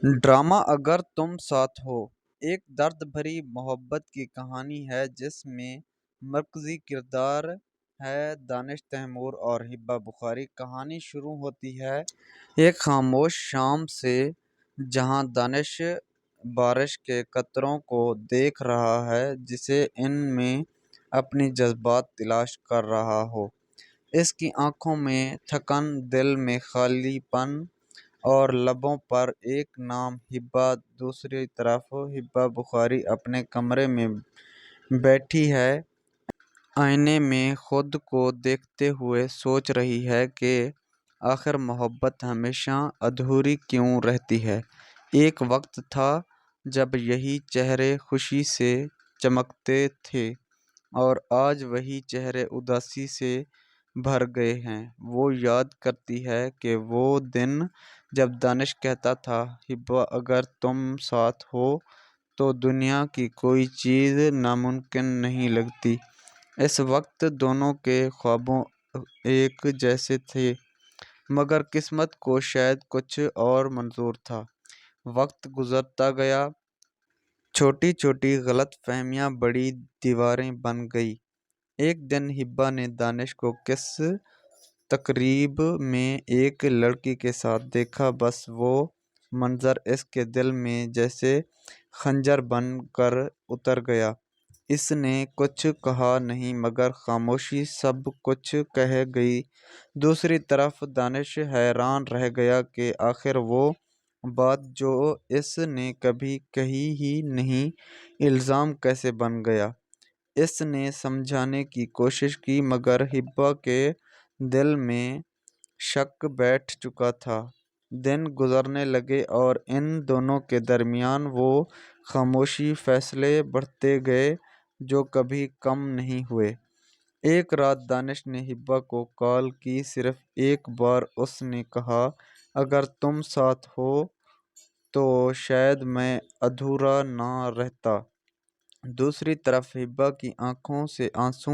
Drama अगर तुम साथ हो एक दर्द भरी मोहब्बत की कहानी है जिसमें मरकजी किरदार है दानिश तैमूर और हिब्बा बुखारी। कहानी शुरू होती है एक खामोश शाम से, जहां दानिश बारिश के कतरों को देख रहा है जिसे इनमें अपनी जज्बात तलाश कर रहा हो। इसकी आंखों में थकन, दिल में खालीपन और लबों पर एक नाम, हिब्बा। दूसरी तरफ हिब्बा बुखारी अपने कमरे में बैठी है, आईने में खुद को देखते हुए सोच रही है कि आखिर मोहब्बत हमेशा अधूरी क्यों रहती है। एक वक्त था जब यही चेहरे खुशी से चमकते थे और आज वही चेहरे उदासी से भर गए हैं। वो याद करती है कि वो दिन जब दानिश कहता था, हिब्बा अगर तुम साथ हो तो दुनिया की कोई चीज़ नामुमकिन नहीं लगती। इस वक्त दोनों के ख्वाबों एक जैसे थे, मगर किस्मत को शायद कुछ और मंजूर था। वक्त गुजरता गया, छोटी छोटी गलत फहमियाँ बड़ी दीवारें बन गई। एक दिन हिब्बा ने दानिश को किस तकरीब में एक लड़की के साथ देखा। बस वो मंजर इसके दिल में जैसे खंजर बन कर उतर गया। इसने कुछ कहा नहीं, मगर खामोशी सब कुछ कह गई। दूसरी तरफ दानिश हैरान रह गया कि आखिर वो बात जो इसने कभी कही ही नहीं, इल्ज़ाम कैसे बन गया। इसने समझाने की कोशिश की, मगर हिब्बा के दिल में शक बैठ चुका था। दिन गुजरने लगे और इन दोनों के दरमियान वो खामोशी फैसले बढ़ते गए जो कभी कम नहीं हुए। एक रात दानिश ने हिब्बा को कॉल की। सिर्फ एक बार उसने कहा, अगर तुम साथ हो तो शायद मैं अधूरा ना रहता। दूसरी तरफ हिब्बा की आंखों से आंसू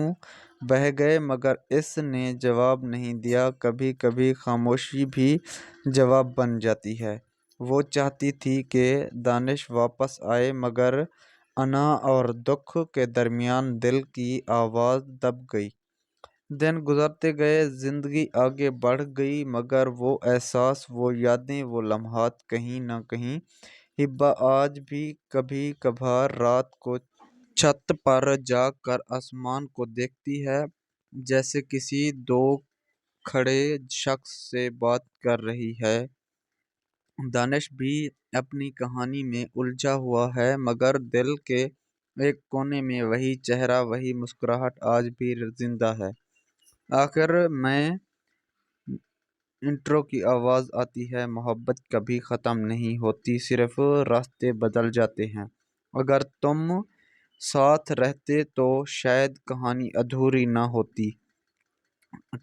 बह गए, मगर इसने जवाब नहीं दिया। कभी कभी खामोशी भी जवाब बन जाती है। वो चाहती थी कि दानिश वापस आए, मगर अना और दुख के दरमियान दिल की आवाज़ दब गई। दिन गुजरते गए, जिंदगी आगे बढ़ गई, मगर वो एहसास, वो यादें, वो लम्हात कहीं ना कहीं। हिब्बा आज भी कभी कभार रात को छत पर जाकर आसमान को देखती है, जैसे किसी दो खड़े शख्स से बात कर रही है। दानिश भी अपनी कहानी में उलझा हुआ है, मगर दिल के एक कोने में वही चेहरा, वही मुस्कुराहट आज भी जिंदा है। आखिर में इंट्रो की आवाज़ आती है। मोहब्बत कभी ख़त्म नहीं होती, सिर्फ रास्ते बदल जाते हैं। अगर तुम साथ रहते तो शायद कहानी अधूरी ना होती।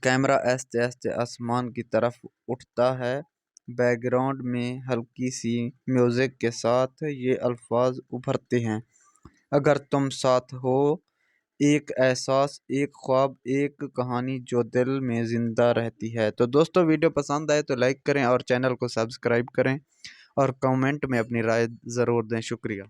कैमरा आस्ते आस्ते आसमान की तरफ उठता है, बैकग्राउंड में हल्की सी म्यूजिक के साथ ये अल्फाज उभरते हैं, अगर तुम साथ हो। एक एहसास, एक ख्वाब, एक कहानी जो दिल में ज़िंदा रहती है। तो दोस्तों, वीडियो पसंद आए तो लाइक करें और चैनल को सब्सक्राइब करें और कमेंट में अपनी राय ज़रूर दें। शुक्रिया।